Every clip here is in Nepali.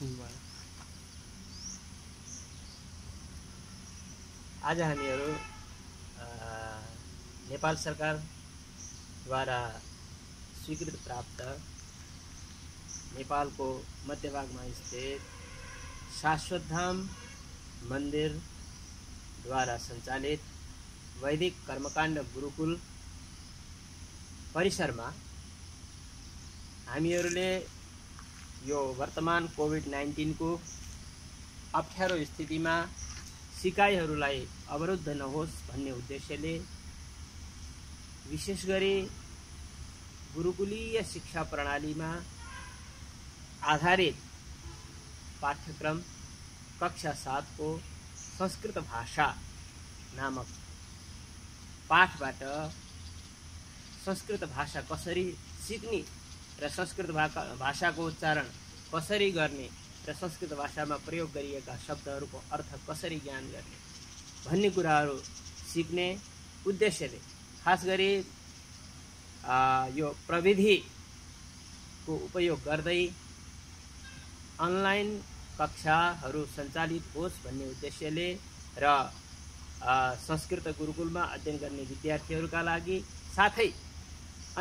आज हामीहरू नेपाल सरकारद्वारा स्वीकृत प्राप्त नेपालको मध्यभागमा स्थित शाश्वत धाम मन्दिरद्वारा सञ्चालित वैदिक कर्मकाण्ड गुरुकुल परिसरमा हामीहरूले यो वर्तमान कोभिड-19 को अप्ठ्यारो स्थितिमा सिकाइहरूलाई अवरुद्ध नहोस् भन्ने उद्देश्यले विशेष गरी गुरुकुलीय शिक्षा प्रणालीमा आधारित पाठ्यक्रम कक्षा 7 को संस्कृत भाषा नामक पाठबाट संस्कृत भाषा कसरी सिक्ने र संस्कृत भाषाको उच्चारण कसरी गर्ने र संस्कृत भाषामा प्रयोग गरिएका शब्दहरूको अर्थ कसरी ज्ञान गर्ने भन्ने कुराहरू सिक्ने उद्देश्यले खास गरी यो प्रविधिको उपयोग गर्दै अनलाइन कक्षाहरू सञ्चालित होस् भन्ने उद्देश्यले र संस्कृत गुरुकुलमा अध्ययन गर्ने विद्यार्थीहरूका लागि साथै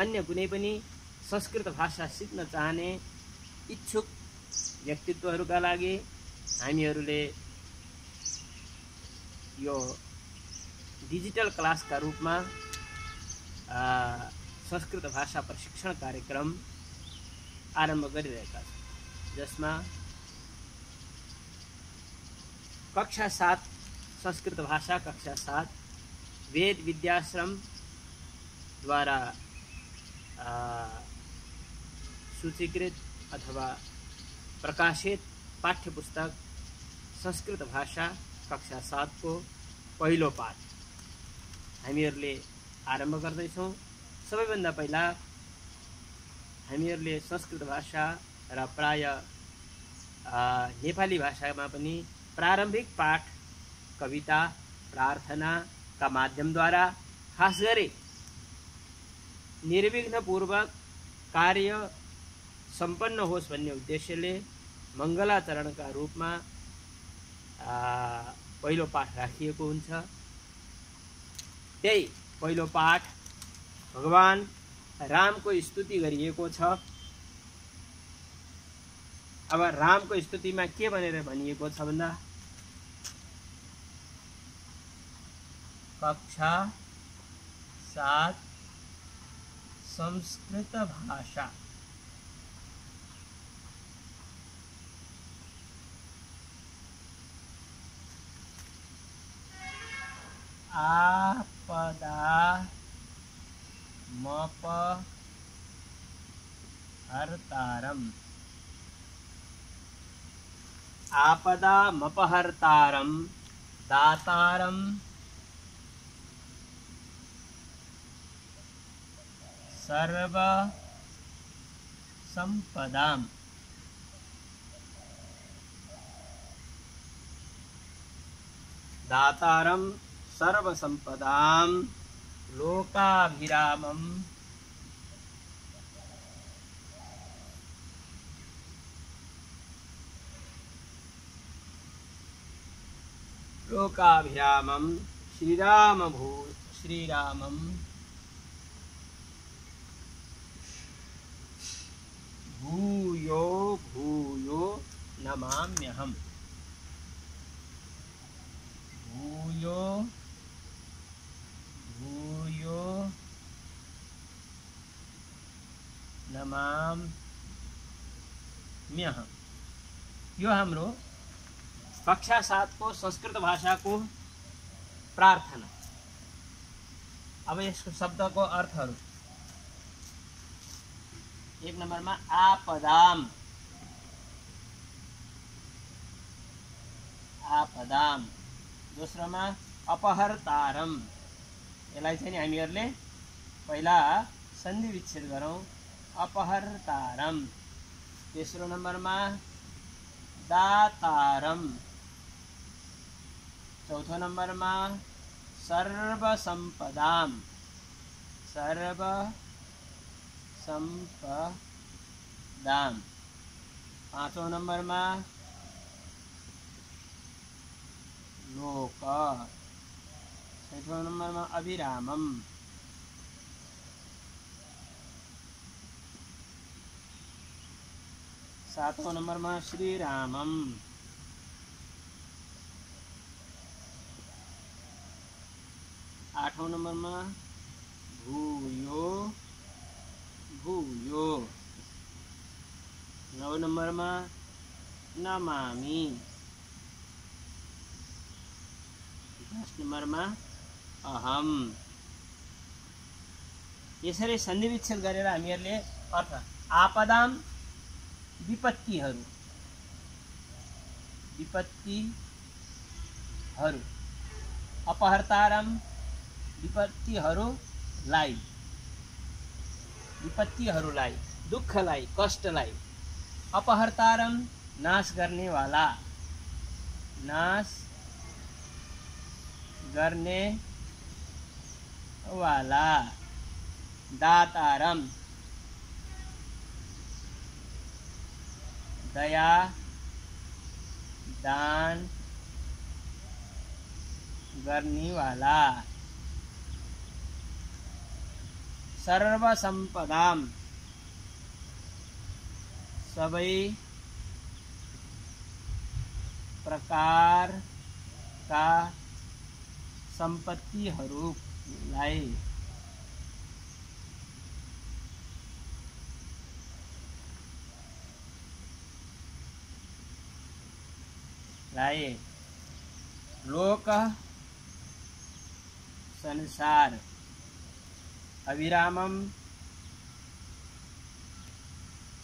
अन्य कुनै पनि संस्कृत भाषा सिक्न चाहने इच्छुक व्यक्तित्वहरूका लागि हामीहरूले यो डिजिटल क्लासका रूपमा संस्कृत भाषा प्रशिक्षण कार्यक्रम आरम्भ गरिरहेका छौँ, जसमा कक्षा 7 संस्कृत भाषा कक्षा 7 वेद विद्याश्रम द्वारा सूचीकृत अथवा प्रकाशित पाठ्यपुस्तक संस्कृत भाषा कक्षा 7 को पहिलो पाठ हामीहरूले आरम्भ गर्दैछौँ। सबैभन्दा पहिला हामीहरूले संस्कृत भाषा र प्राय नेपाली भाषामा पनि प्रारम्भिक पाठ कविता प्रार्थनाका माध्यमद्वारा खास गरी निर्विघ्नपूर्वक कार्य सम्पन्न होस् भन्ने उद्देश्यले मङ्गलाचरणका रूपमा पहिलो पाठ राखिएको हुन्छ। त्यही पहिलो पाठ भगवान रामको स्तुति गरिएको छ। अब रामको स्तुतिमा के भनेर भनिएको छ भन्दा कक्षा 7 संस्कृत भाषा आपदा मपहर्तारम् आपदा मपहर्तारम् दातारम् सर्व संपदाम् दातारम् सर्व संपदाम् लोकाभिरामम् लोकाभिरामम् श्रीरामम् भूयो भूयो नमाम्यहम् भूयो भूयो नमाम्यहम्। यो हाम्रो कक्षा 7 को संस्कृत भाषा को प्रार्थना। अब यसको शब्दको अर्थहरू 1 नम्बरमा आपदाम आपदाम, दोस्रोमा अपहर्तारम, यसलाई चाहिँ हामीहरूले पहिला सन्धि विच्छेद गरौँ, अपहर्तारम। तेस्रो नम्बरमा दातारम, चौथो नम्बरमा सर्वसम्पदाम सर्वसम्पदाम, पाँचौं नम्बरमा लोक, छठौं नम्बरमा अभिरामम, सातौं नम्बरमा श्रीरामम, आठौं नम्बरमा भूयो भूयो, नौ नम्बरमा नमामि, 10 नम्बरमा अहम। यसरी सन्धि विच्छेद गरेर हामीहरूले अर्थ आपदाम विपत्तिहरू, विपत्तिहरू, अपहर्तारम विपत्तिहरूलाई, विपत्तिहरूलाई, दुःखलाई, कष्टलाई, अपहर्तारम नाश गर्नेवाला, नाश गर्नेवाला, दातारम दया दान गर्नेवाला, सर्वसम्पदाम सबै प्रकारका सम्पत्तिहरूलाई, लोक संसार, अभिरामम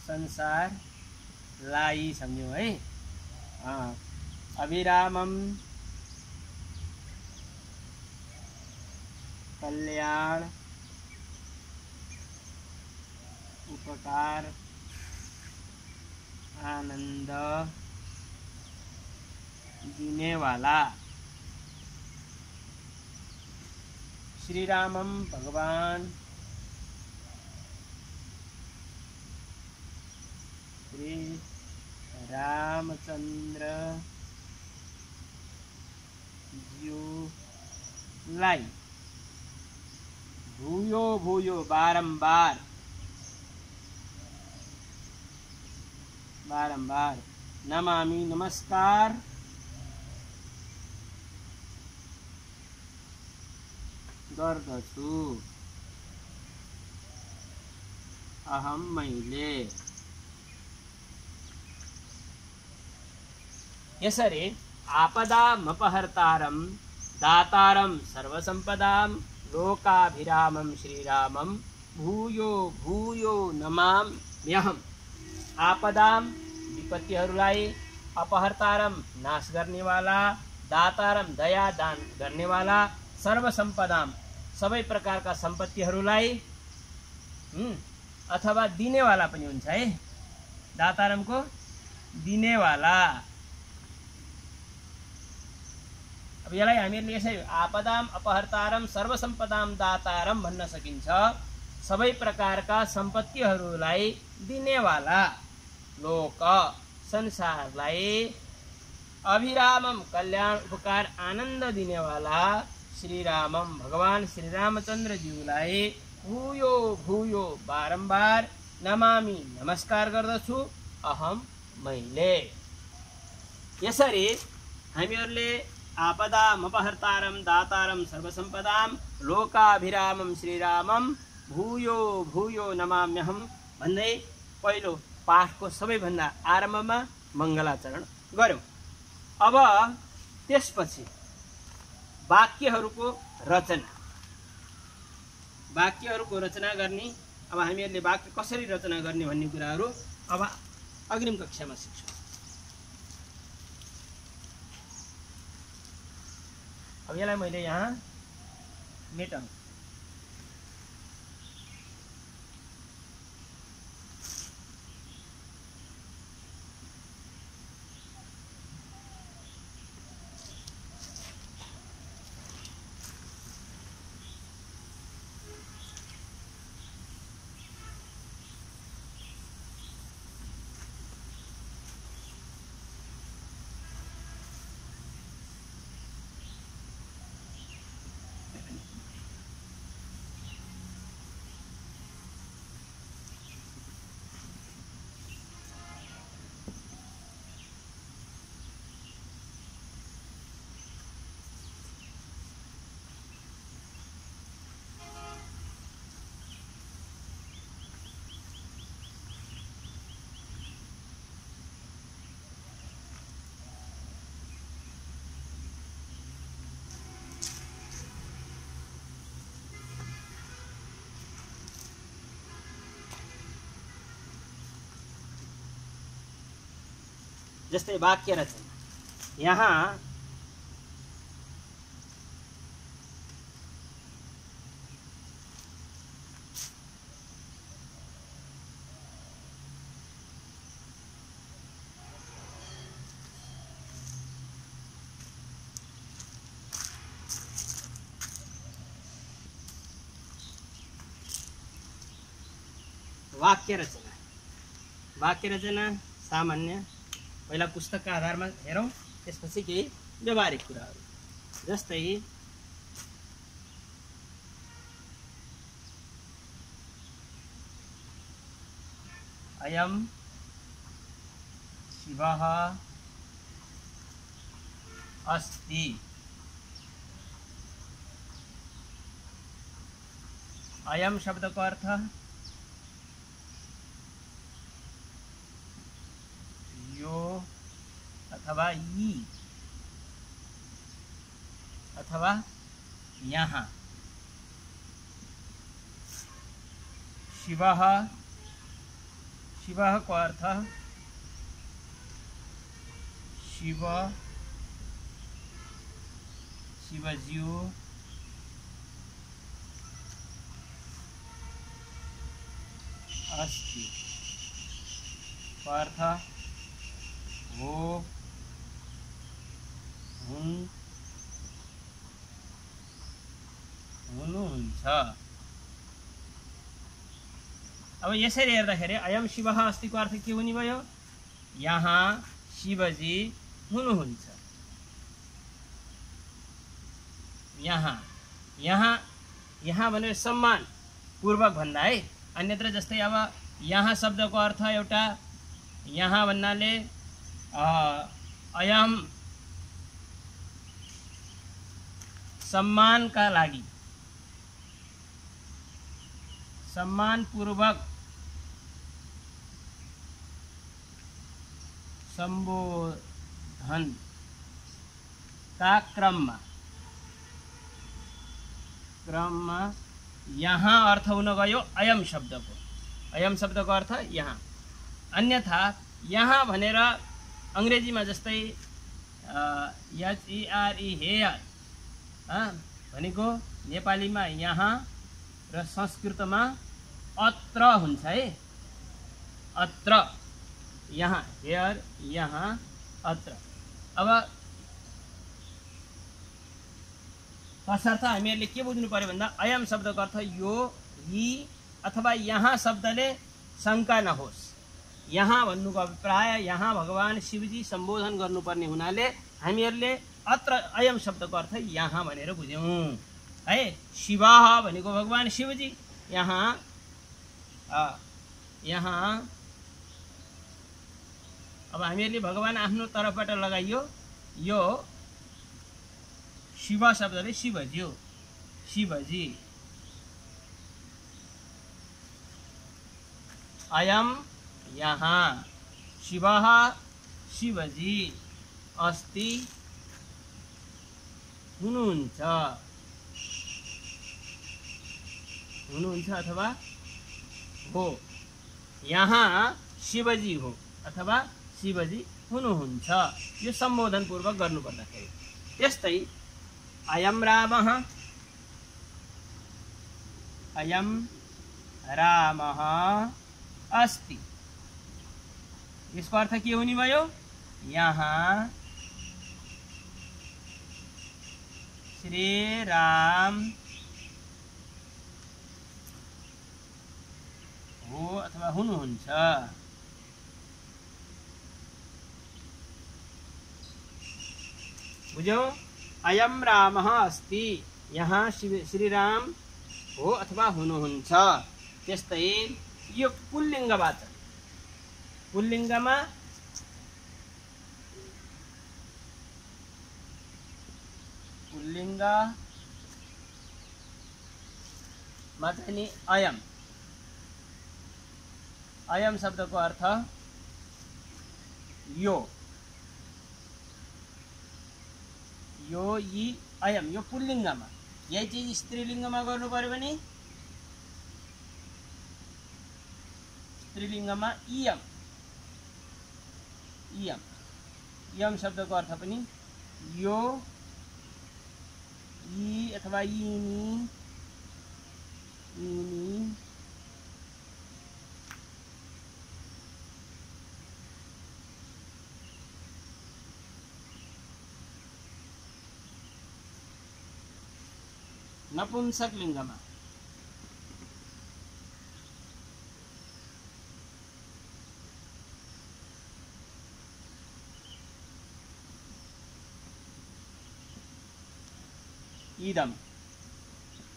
संसार लाई सम्झ्यौ है। अभिरामम कल्याण उपकार आनंद देने वाला, श्री रामम भगवान श्री रामचंद्र जीलाई भूयो भूयो बारंबार बारंबार नमामि नमस्कार गर्दछु, अहम मैले। यसरी आपदामपहर्तारं दातारं सर्वसम्पदां लोकाभिरामं श्रीरामं भूयो भूयो नमाम्यहम्। आपदाम विपत्तिहरूलाई, अपहर्तारम नाश गर्नेवाला, दातारम दया दान गर्नेवाला, सर्वसम्पदाम सबै प्रकारका सम्पत्तिहरूलाई अथवा दिनेवाला पनि हुन्छ है। दातारमको दिनेवाला। अब यसलाई हामीहरूले यसरी आपदाम अपहर्तारम सर्वसम्पदाम दातारम भन्न सकिन्छ। सबै प्रकारका सम्पत्तिहरूलाई दिनेवाला लोक संसारलाई, अभिरामम कल्याण उपकार आनन्द दिनेवाला श्रीरामम भगवान श्री रामचंद्र जीलाई भूयो भूयो बारंबार नमामि नमस्कार गर्दछु, अहम मैले। यसरी हामीहरूले आपदाम अपहर्तारम दातारम सर्वसम्पदाम लोकाभिरामम श्रीरामम भूयो भूयो नमाम्यहम भन्दै पहिलो पाठको सबैभन्दा आरम्भमा मङ्गलाचरण गर्यौं। अब त्यसपछि वाक्यहरूको रचना गर्ने, अब हामीहरूले वाक्य कसरी रचना गर्ने भन्ने कुराहरू अब अग्रिम कक्षामा सिक्छौँ। अब यसलाई मैले यहाँ मेटाउँ। जस्तै वाक्य रचना, यहाँ वाक्य रचना सामान्य, पहिला पुस्तकका आधारमा हेरौँ, त्यसपछि केही व्यवहारिक कुराहरू, जस्तै अयम शिवः अस्ति। अयम शब्दको अर्थ यो अथवा यी अथवा यहाँ। शिवः, शिवः को अर्थ शिव, शिवज्यू, अस्ति को अर्थ हो, हुनुहुन्छ। अब यसरी हेर्दाखेरि अयम शिवः अस्ति को अर्थ के हुने भयो? यहाँ शिवजी हुनुहुन्छ। यहाँ भनेर सम्मान पूर्वक भन्दा है। अन्यत्र जस्तै अब यहाँ शब्दको अर्थ एउटा, यहाँ भन्नाले अयम सम्मानका लागि, सम्मान पूर्वक सम्बोधन का क्रममा यहाँ अर्थ हुन गयो अयम शब्दको। अयम शब्दको अर्थ यहाँ। अन्यथा यहाँ भनेर अंग्रेजीमा जस्तै HERE हेयर भनेको नेपालीमा यहाँ र संस्कृतमा अत्र हुन्छ है। अत्र, यहाँ, हेयर, यहाँ, अत्र। अब तसर्थ हामीहरूले के बुझ्नु पर्यो भन्दा अयम शब्दको अर्थ यो, यी अथवा यहाँ शब्दले शङ्का नहोस्। यहाँ भन्नुको अभिप्राय यहाँ भगवान शिवजी सम्बोधन गर्नुपर्ने हुनाले हामीहरूले अत्र अयम शब्दको अर्थ यहाँ भनेर बुझ्यौँ है। शिवः भनेको भगवान शिवजी, यहाँ अब हामीहरूले भगवान आफ्नो तर्फबाट लगाइयो यो शिव शब्दले शिवज्यू, शिवजी। अयम यहाँ, शिवः शिवजी अस्ति हुनुहुन्छ, अथवा हो। यहाँ शिवजी हो अथवा शिवजी हुनुहुन्छ। यो सम्बोधन पूर्वक गर्नुपर्दाखेरि। त्यस्तै अयम रामः, अयम रामः अस्ति, यसको अर्थ के हुने भयो? यहाँ श्री राम हो अथवा हुनुहुन्छ। बुझ्यौ? अयम रामः अस्ति, यहाँ श्री राम हो अथवा हुनुहुन्छ। त्यस्तै यो पुल्लिङ्गवाचक, पुल्लिङ्गमा चाहिँ नि अयम, अयम शब्दको अर्थ यो, यी, अयम। यो पुल्लिङ्गमा, यही चिज स्त्रीलिङ्गमा गर्नु पर्यो भने स्त्रीलिङ्गमा इयम, यम शब्दको अर्थ पनि यो, यी अथवा यिनी, यिनी, नपुंसक लिङ्गमा इदम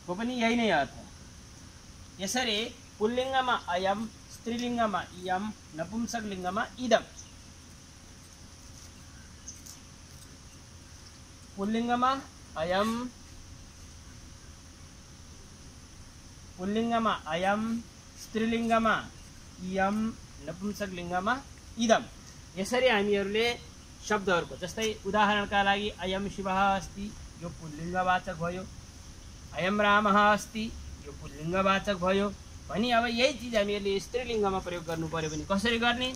को पनि यही नै अर्थ। यसरी पुल्लिङ्गमा अयम, स्त्रीलिङ्गमा इयम, नपुंसक लिङ्गमा इदम। पुल्लिङ्गमा अयम, पुल्लिङ्गमा अयम, स्त्रीलिङ्गमा इयम, नपुंसक लिङ्गमा इदम। यसरी हामीहरूले शब्दहरूको, जस्तै उदाहरणका लागि अयम शिवः अस्ति, यो पुल्लिङ्गवाचक भयो। अयम रामः अस्ति, यो पुल्लिङ्गवाचक भयो। भनी अब यही चिज हामीहरूले स्त्रीलिङ्गमा प्रयोग गर्नु पर्यो भने कसरी गर्ने?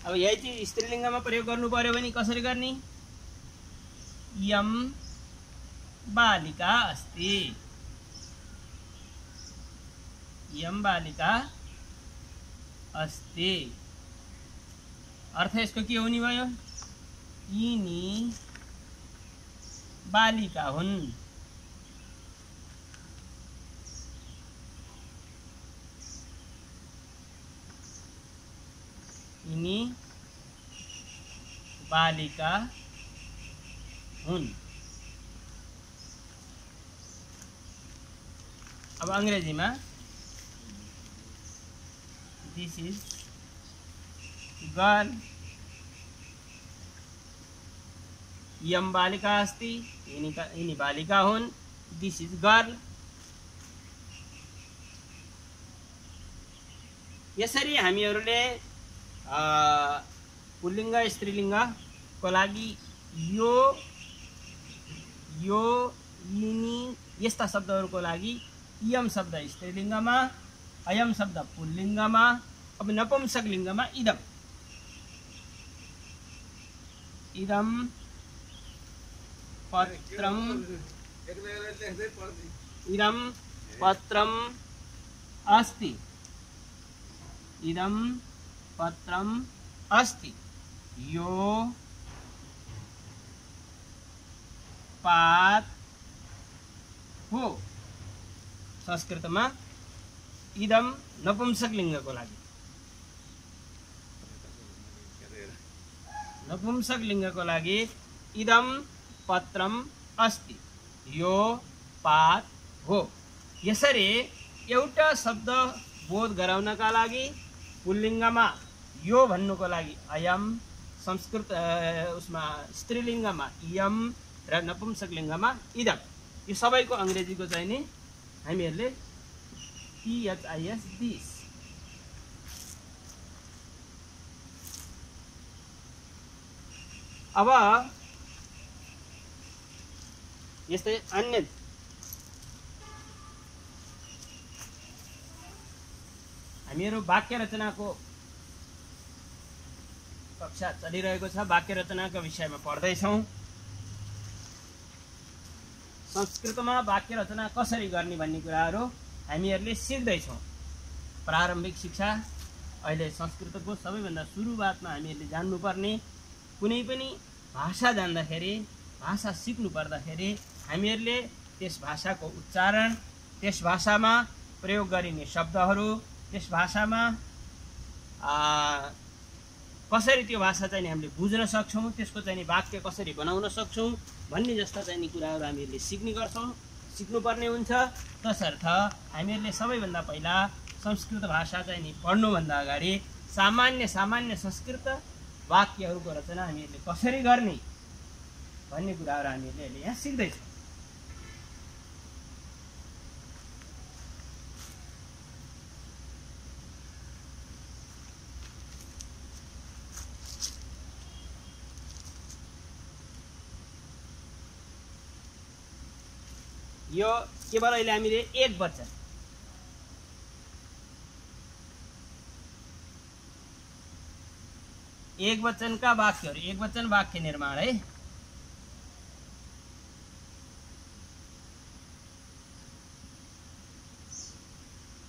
अब यही चिज स्त्रीलिङ्गमा प्रयोग गर्नु पर्यो भने कसरी गर्ने? यम बालिका अस्ति, यम बालिका अस्ति। अर्थ यसको के हुने भयो? यिनी बालिका हुन्। यिनी बालिका हुन्। अब अंग्रेजीमा दिस इज गर्ल, यम बालिका अस्ति, यिनी बालिका हुन्। This is girl. यसरी हामीहरूले पुल्लिङ्ग स्त्रीलिङ्गको लागि यो, यिनी यस्ता शब्दहरूको लागि इयम शब्द स्त्रीलिङ्गमा, अयम शब्द पुल्लिङ्गमा, अब नपुंसक लिङ्गमा इदम। इदम पत्रम, इदम पत्रम अस्ति, इदम पत्रम अस्ति। यो पात हो। संस्कृतमा इदम नपुंसक लिङ्गको लागि, नपुंसक लिङ्गको लागि इदम पत्रम अस्ति, यो पात हो। यसरी एउटा शब्द बोध गराउनका लागि पुल्लिङ्गमा यो भन्नुको लागि अयम, संस्कृत उसमा स्त्रीलिङ्गमा इयम र नपुंसक लिङ्गमा इदम। यो सबैको अंग्रेजीको चाहिँ नि हामीहरूले THIS दिस। अब यस्तै अन्य हामीहरू वाक्य रचनाको कक्षा चलिरहेको छ। वाक्य रचनाको विषयमा पढ्दैछौँ। संस्कृतमा वाक्य रचना कसरी गर्ने भन्ने कुराहरू हामीहरूले सिक्दैछौँ। प्रारम्भिक शिक्षा अहिले संस्कृतको सबैभन्दा सुरुवातमा हामीहरूले जान्नुपर्ने, कुनै पनि भाषा जान्दाखेरि, भाषा सिक्नु पर्दाखेरि हामीहरूले त्यस भाषाको उच्चारण, त्यस भाषामा प्रयोग गरिने शब्दहरू, त्यस भाषामा कसरी त्यो भाषा चाहिँ हामीले बुझ्न सक्छौँ, त्यसको चाहिँ वाक्य कसरी बनाउन सक्छौँ भन्ने जस्ता चाहिँ कुराहरू हामीहरूले सिक्नुपर्ने हुन्छ। तसर्थ हामीहरूले सबैभन्दा पहिला संस्कृत भाषा चाहिँ नि पढ्नुभन्दा अगाडि सामान्य संस्कृत वाक्यहरूको रचना हामीहरूले कसरी गर्ने भन्ने कुराहरू हामीहरूले अहिले यहाँ सिक्दैछौँ। यो केवल अहिले हामीले एक वचनका वाक्यहरू, एक वचन वाक्य निर्माण है।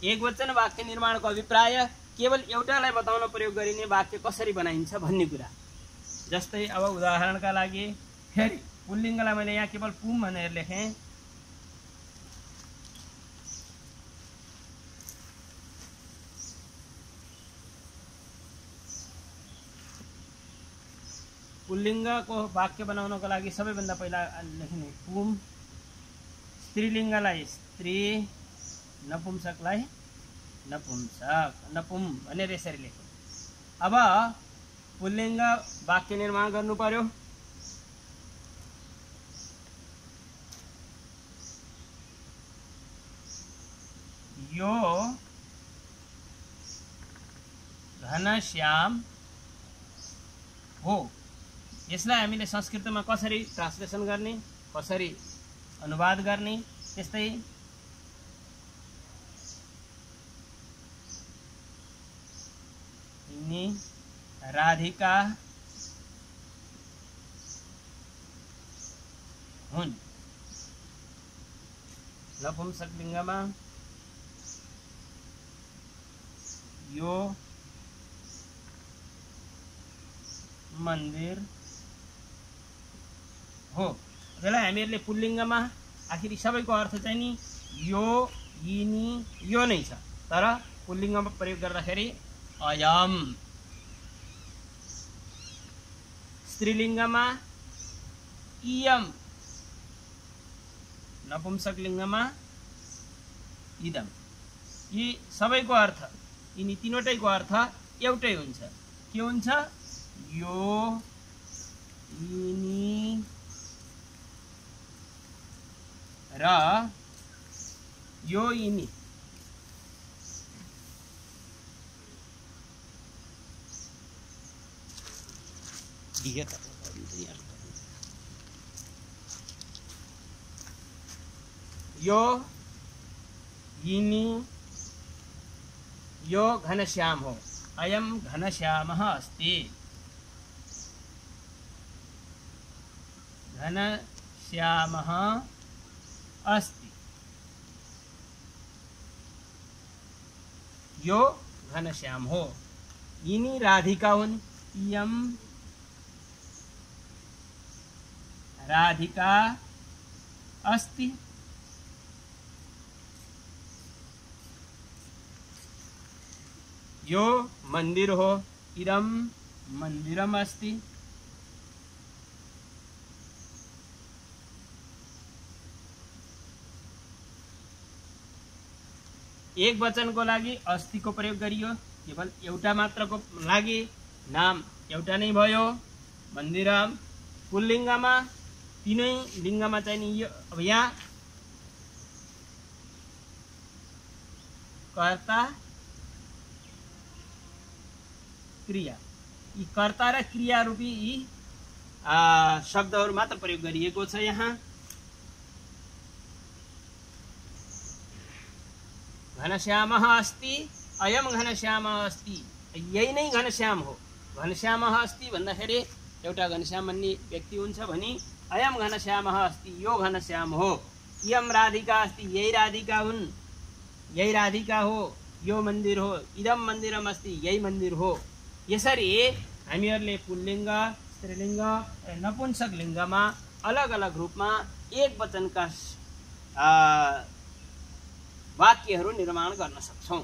एक वचन वाक्य निर्माणको अभिप्राय केवल एउटालाई बताउन प्रयोग गरिने वाक्य कसरी बनाइन्छ भन्ने कुरा। जस्तै अब उदाहरणका लागि फेरि पुल्लिङ्गलाई मैले यहाँ केवल पुम भनेर लेखेँ। पुल्लिङ्गको वाक्य बनाउनको लागि सबैभन्दा पहिला लेख्ने पुम, स्त्रीलिङ्गलाई स्त्री, नपुंसकलाई नपुंसक, नपुम भनेर यसरी लेख्यो। अब पुल्लिङ्ग वाक्य निर्माण गर्नु पर्यो। यो घनश्याम हो। यसलाई हामीले संस्कृतमा कसरी ट्रान्सलेसन गर्ने, कसरी अनुवाद गर्ने, त्यस्तै यिनी राधिका हुन्। नपुंसक लिङ्गमा यो मन्दिर हो। यसलाई हामीहरूले पुल्लिङ्गमा आखिरी सबैको अर्थ चाहिँ नि यो, यिनी, यो नै छ। तर पुल्लिङ्गमा प्रयोग गर्दाखेरि अयम, स्त्रीलिङ्गमा इयम, नपुंसक लिङ्गमा इदम। यी सबैको अर्थ, यिनी तीनवटैको अर्थ एउटै हुन्छ। के हुन्छ? यो, यिनी र यो, यिनी। यो, यिनी, यो घनश्याम हो। अयम घनश्यामः अस्ति। घनश्यामः अस्ति। यो घनश्याम हो। यिनी राधिका हुन्। इयम राधिका अस्ति। यो मंदिर हो। इदम मंदिरम अस्ति। एक वचनको लागि अस्तिको प्रयोग गरियो। केवल एउटा मात्रको लागि नाम एउटा नै भयो, मन्दिरम। पुल्लिङ्गमा तीनै लिङ्गमा चाहिँ नि यो, अब यहाँ कर्ता क्रिया, यी कर्ता र क्रिया रूपी यी शब्दहरू मात्र प्रयोग गरिएको छ। यहाँ घनश्यामः अस्ति, अयम घनश्यामः अस्ति, यही नै घनश्याम हो। घनश्यामः अस्ति भन्दाखेरि एउटा घनश्याम भन्ने व्यक्ति हुन्छ भनी अयम घनश्यामः अस्ति, यो घनश्याम हो। इयम राधिका अस्ति, यही राधिका हुन्, यही राधिका हो। यो मन्दिर हो। इदम मन्दिरम अस्ति, यही मन्दिर हो। यसरी हामीहरूले पुल्लिङ्ग, स्त्रीलिङ्ग, नपुंसक लिङ्गमा अलग अलग रूपमा एक वचनका वाक्यहरू निर्माण गर्न सक्छौं।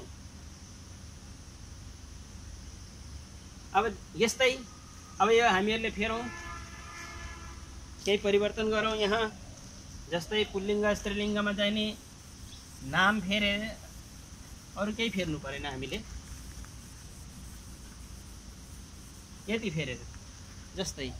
अब यस्तै अब यो हामीहरूले फेरौं, केही परिवर्तन गरौं। यहाँ जस्तै पुल्लिङ्ग, स्त्रीलिङ्गमा चाहिँ नि नाम फेरे, अरु केही फेर्नु परेन। हामीले यति फेरेर जस्तै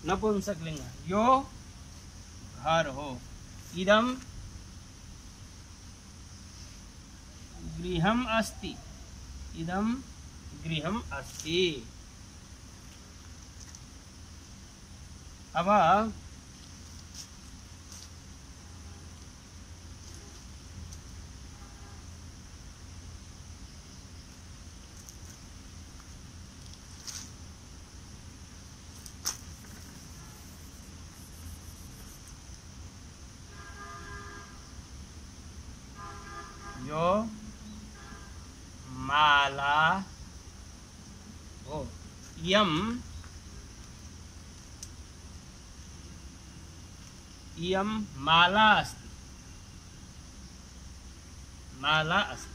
नपुंसक लिङ्ग यो घर हो। इदम गृहम अस्ति, इदम गृहम अस्ति। अब यो माला हो। इयम माला अस्ति, माला अस्ति।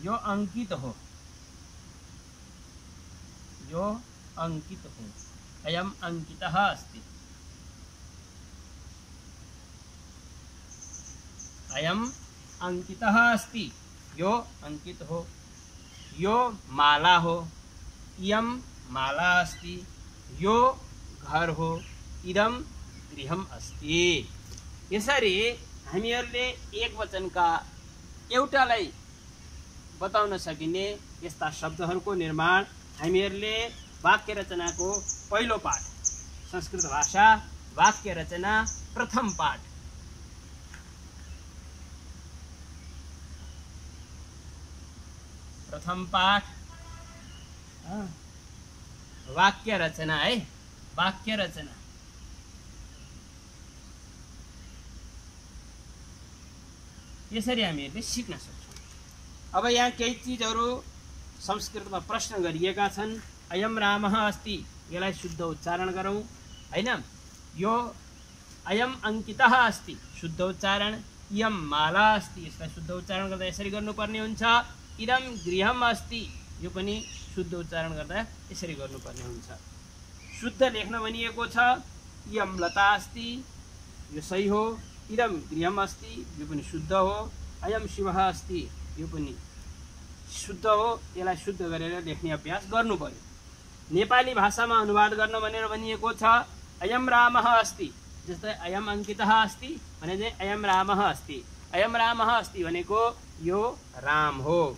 यो अंकित हो, यो अंकित हो। अयम अंकितः अस्ति, अयम अंकितः अस्ति। यो अंकित हो। यो माला हो। इयम माला अस्ति। यो घर हो। इदम गृहम अस्ति। यसरी हामीहरूले एक वचनका एउटालाई बताउन सकिने यस्ता शब्दहरूको निर्माण हामीहरूले वाक्य रचनाको पहिलो पाठ, संस्कृत भाषा वाक्य रचना प्रथम पाठ, वाक्य रचना है, वाक्य रचना। यसरी हामीहरूले सिक्न सक्छौँ। अब यहाँ केही चीजहरू संस्कृतमा प्रश्न गरिएका छन्। अयम रामः अस्ति, यसलाई शुद्ध उच्चारण गरौँ हैन। यो अयम अंकितः अस्ति, शुद्ध उच्चारण। इयम माला अस्ति, यसलाई शुद्ध उच्चारण गर्दा यसरी गर्नुपर्ने हुन्छ। इदम गृहम अस्ति, यो पनि शुद्ध उच्चारण गर्दा यसरी गर्नुपर्ने हुन्छ। शुद्ध लेख्न भनिएको छ। इयम लता अस्ति, यो सही हो। इदम गृहम अस्ति, यो पनि शुद्ध हो। अयम शिवः अस्ति, यो पनि शुद्ध हो। यसलाई शुद्ध गरेर लेख्ने अभ्यास गर्नु पर्यो। नेपाली भाषामा अनुवाद गर्न भनेर भनिएको छ। अयम रामः अस्ति, जस्तै अयम अंकितः अस्ति भने चाहिँ अयम रामः अस्ति। अयम रामः अस्ति भनेको यो राम हो।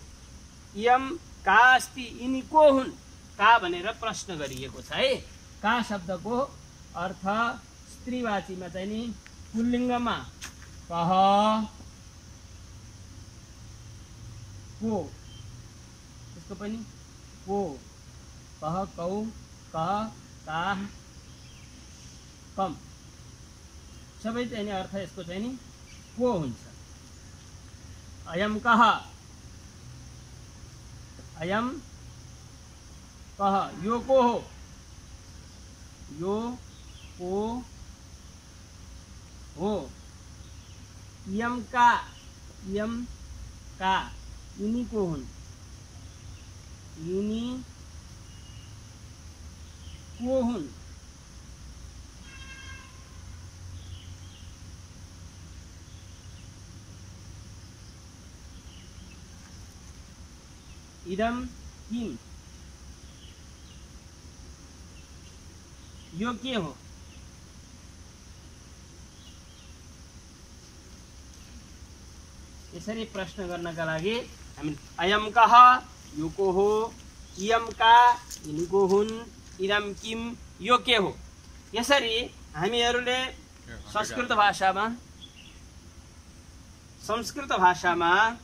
इयम का अस्ति, यिनी को हुन्, का भनेर प्रश्न गरिएको छ है। का शब्दको अर्थ स्त्रीवाचीमा चाहिँ नि पुल्लिङ्गमा कह, को, त्यसको पनि को, कह, कौ, कह, काह, कम, सबै चाहिँ नि अर्थ यसको चाहिँ नि को हुन्छ। अयम कह, अयम कह, यो को हो, यो को हो। इयम का, इयम का, यिनी को हुन्, यिनी को हुन्। इदम किम, यो के हो। यसरी प्रश्न गर्नका लागि हामी अयम कह, यो को हो। इयम का, यिनी को हुन्। इदम किम, यो के हो। यसरी हामीहरूले संस्कृत भाषामा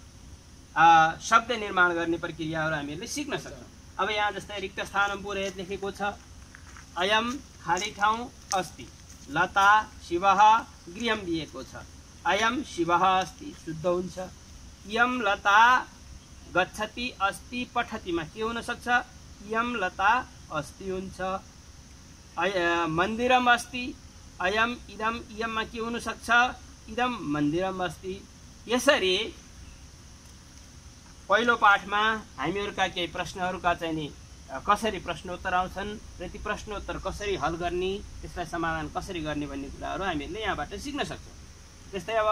शब्द निर्माण गर्ने प्रक्रियाहरू हामीहरूले सिक्न सक्छौँ। अब यहाँ जस्तै रिक्त स्थानं पूरयेत् लेखेको छ। अयम खाली ठाउँ अस्ति, लता शिवः गृहम दिएको छ। अयम शिवः अस्ति शुद्ध हुन्छ। इयम लता गच्छति अस्ति पठतिमा के हुन सक्छ, इयम लता अस्ति हुन्छ। मन्दिरम अस्ति, अयम इदम इयममा के हुन सक्छ, इदम मन्दिरम अस्ति। यसरी पहिलो पाठमा हामीहरूका केही प्रश्नहरूका चाहिँ नि कसरी प्रश्नोत्तर आउँछन् र ती प्रश्नोत्तर कसरी हल गर्ने, त्यसलाई समाधान कसरी गर्ने भन्ने कुराहरू हामीहरूले यहाँबाट सिक्न सक्छौँ। त्यस्तै अब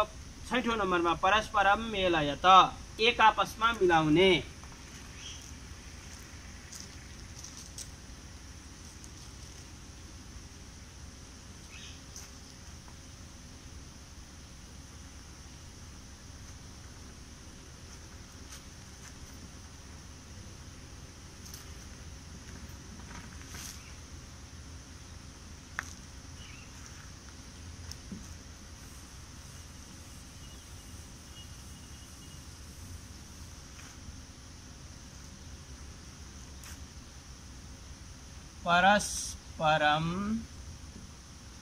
6औं नम्बरमा परस्परम मेलयत, एक आपसमा मिलाउने। परस्परम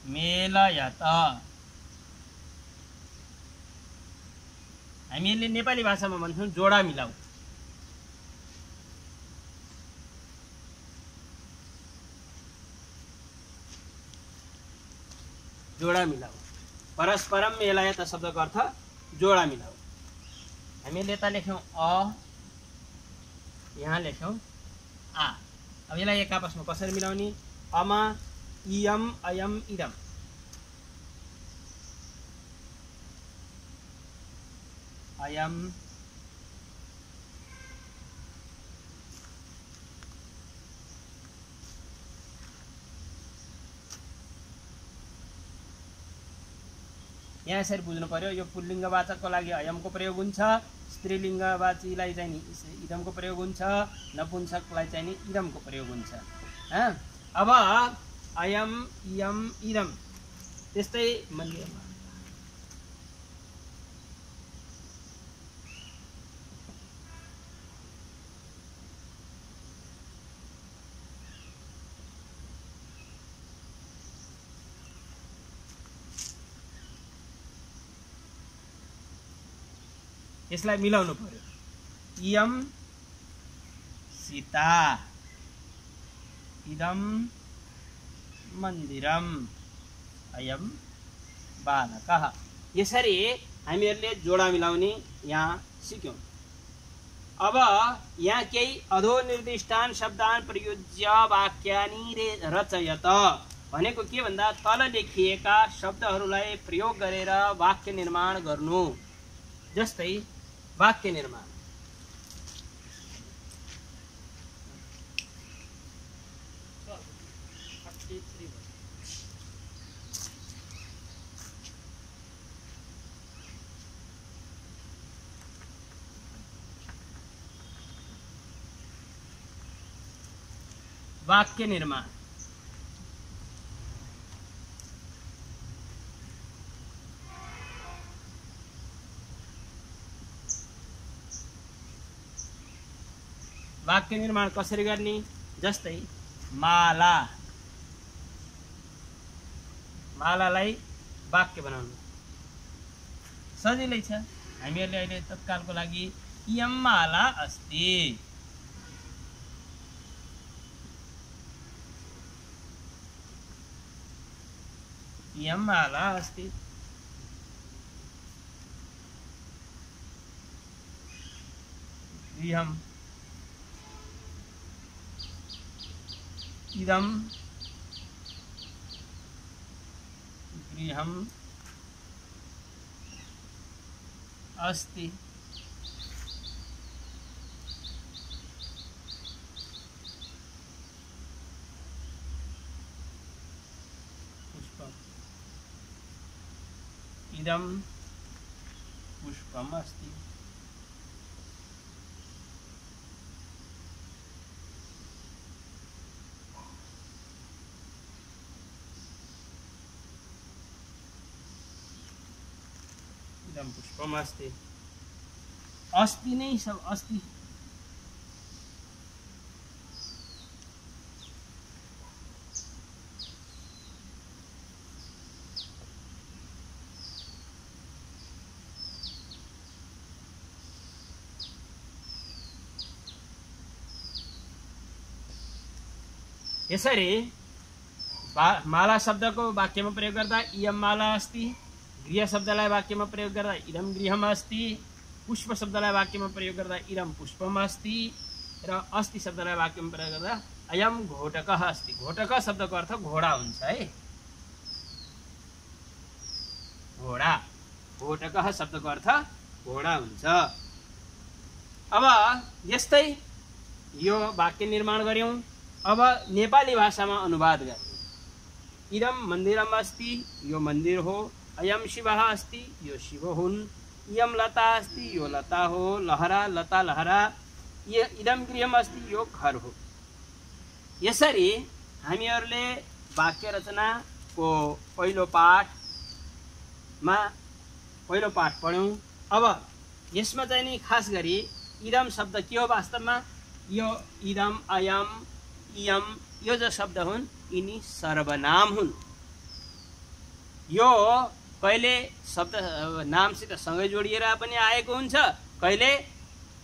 मेलयत, हामीले नेपाली भाषामा भन्छौँ जोडा मिलाऊ। जोडा मिलाऊ, परस्परम मेलयत शब्दको अर्थ जोडा मिलाऊ। हामीले यता लेख्यौँ अ, यहाँ लेख्यौँ आ। अब यसलाई एक आपसमा कसरी मिलाउने? अमा इयम अयम इदम, अयम यहाँ यसरी बुझ्नु पर्यो। यो पुल्लिङ्गवाचकको लागि अयमको प्रयोग हुन्छ, स्त्रीलिङ्गवाचीलाई चाहिँ नि इदमको प्रयोग हुन्छ, नपुंसकलाई चाहिँ नि इदमको प्रयोग हुन्छ। अब अयम इयम इदम, त्यस्तै मन्दिरमा यसलाई मिलाउनु पर्यो। इयम सीता, इदम मन्दिरम, अयम बालकः। यसरी हामीहरूले जोडा मिलाउने यहाँ सिक्यौँ। अब यहाँ केही अधोनिर्दिष्टान शब्दान प्रयुज्य वाक्यानि रचयत भनेको के भन्दा तल लेखिएका शब्दहरूलाई प्रयोग गरेर वाक्य निर्माण गर्नु। जस्तै वाक्य निर्माण, वाक्य निर्माण। वाक्य निर्माण कसरी गर्ने? जस्तै माला, मालालाई वाक्य बनाउनु सजिलै छ। हामीहरूले अहिले तत्कालको लागि इयम माला अस्ति, इयम माला अस्ति, गृहम् इदम गृहम् अस्ति, पुष्पम् इदम पुष्पम् अस्ति। पुष्पम अस्ति, अस्ति नै सब अस्ति। यसरी माला शब्दको वाक्यमा प्रयोग गर्दा इयम माला अस्ति, गृह शब्दलाई वाक्यमा प्रयोग गर्दा इदम गृहम् अस्ति, पुष्प शब्दलाई वाक्यमा प्रयोग गर्दा इदम पुष्पम् अस्ति, र अस्ति शब्दलाई वाक्यमा प्रयोग गर्दा अयम घोटकः अस्ति। घोटक शब्दको अर्थ घोडा हुन्छ है, घोडा। घोटकः शब्दको अर्थ घोडा हुन्छ। अब यस्तै यो वाक्य निर्माण गर्यौं। अब नेपाली भाषामा अनुवाद गरौँ। इदं मन्दिरम् अस्ति, यो मन्दिर हो। अयं शिवः अस्ति, यो शिव हुन्। इयं लता अस्ति, यो लता हो। लहरा लता लहरा। इदं गृहम् अस्ति, यो घर हो। यसरी हामीहरूले वाक्य रचनाको पहिलो पाठ पढ्यौं। अब यसमा चाहिँ नि खास गरी इदम शब्द के हो वास्तवमा? यो इदम, अयम, इयम यो जो शब्द हुन् यिनी सर्वनाम हुन्। यो कहिले शब्द नामसित सँगै जोडिएर पनि आएको हुन्छ, कहिले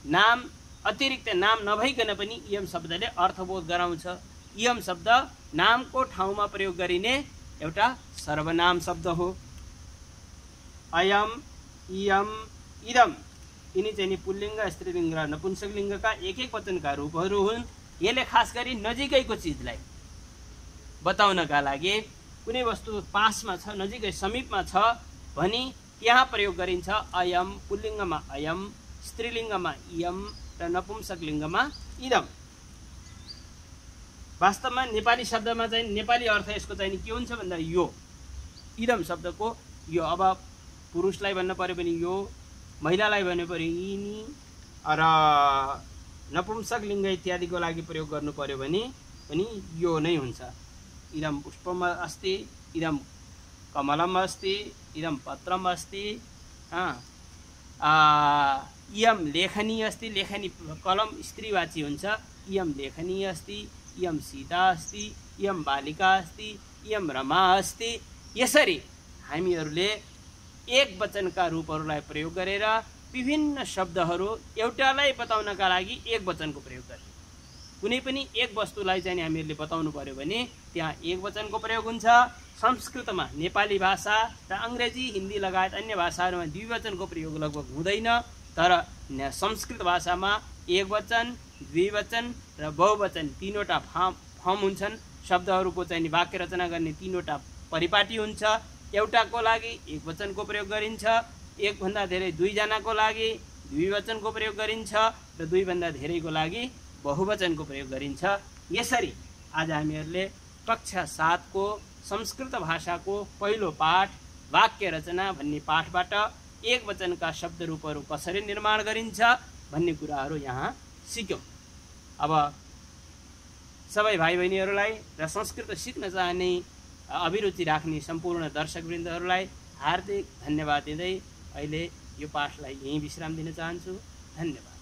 नाम अतिरिक्त नाम नभइकन पनि इयम शब्दले अर्थबोध गराउँछ। इयम शब्द नामको ठाउँमा प्रयोग गरिने एउटा सर्वनाम शब्द हो। अयम, इयम, इदम यिनी चाहिँ नि पुल्लिङ्ग, स्त्रीलिङ्ग र नपुंसकलिङ्गका एक एक वचनका रूपहरू हुन्। यसले खास गरी नजिकैको चिजलाई बताउनका लागि कुनै वस्तु पासमा छ, नजिकै समीपमा छ भनी त्यहाँ प्रयोग गरिन्छ। अयम पुल्लिङ्गमा अयम, स्त्रीलिङ्गमा इयम र नपुंसकलिङ्गमा इदम। वास्तवमा नेपाली शब्दमा चाहिँ नेपाली अर्थ यसको चाहिँ के हुन्छ भन्दा यो इदम शब्दको यो, अब पुरुषलाई भन्न पर्यो भने यो, महिलालाई भन्नु पर्यो यिनी, र नपुंसकलिङ्ग इत्यादिको लागि प्रयोग गर्नु पर्यो भने पनि यो नै हुन्छ। इदम पुष्पम अस्ति, इदम कमलम अस्ति, इदम पत्रम अस्ति, इयम लेखनी अस्ति। लेखनी कलम स्त्रीवाची हुन्छ। इयम लेखनी अस्ति, इयम सीता अस्ति, इयम बालिका अस्ति, इयम रमा अस्ति। यसरी हामीहरूले एक वचनका रूपहरूलाई प्रयोग गरेर विभिन्न शब्दहरू एउटालाई बताउनका लागि एक वचनको प्रयोग गर्ने। कुनै पनि एक वस्तुलाई चाहिँ हामीहरूले बताउनु पर्यो भने त्यहाँ एक वचनको प्रयोग हुन्छ। संस्कृतमा, नेपाली भाषा र अङ्ग्रेजी, हिन्दी लगायत अन्य भाषाहरूमा द्विवचनको प्रयोग लगभग हुँदैन, तर संस्कृत भाषामा एक वचन, द्विवचन र बहुवचन तीनवटा फर्म हुन्छन्। शब्दहरूको चाहिँ वाक्य रचना गर्ने तीनवटा परिपाटी हुन्छ। एउटाको लागि एक वचनको प्रयोग गरिन्छ, एक भन्दा धेरै दुईजनाको लागि द्विवचनको प्रयोग गरिन्छ र दुई भन्दा धेरैको लागि बहुवचनको प्रयोग गरिन्छ। यसरी आज हामीहरूले कक्षा 7 को संस्कृत भाषाको पहिलो पाठ वाक्य रचना भन्ने पाठबाट एक वचनका शब्द रूपहरू कसरी निर्माण गरिन्छ भन्ने कुराहरू यहाँ सिक्यौं। अब सबै भाइ बहिनीहरूलाई र संस्कृत सिक्न चाहने अभिरुचि राख्ने सम्पूर्ण दर्शकवृन्दहरूलाई हार्दिक धन्यवाद दिँदै अहिले यो पाठलाई यहीँ विश्राम दिन चाहन्छु। धन्यवाद।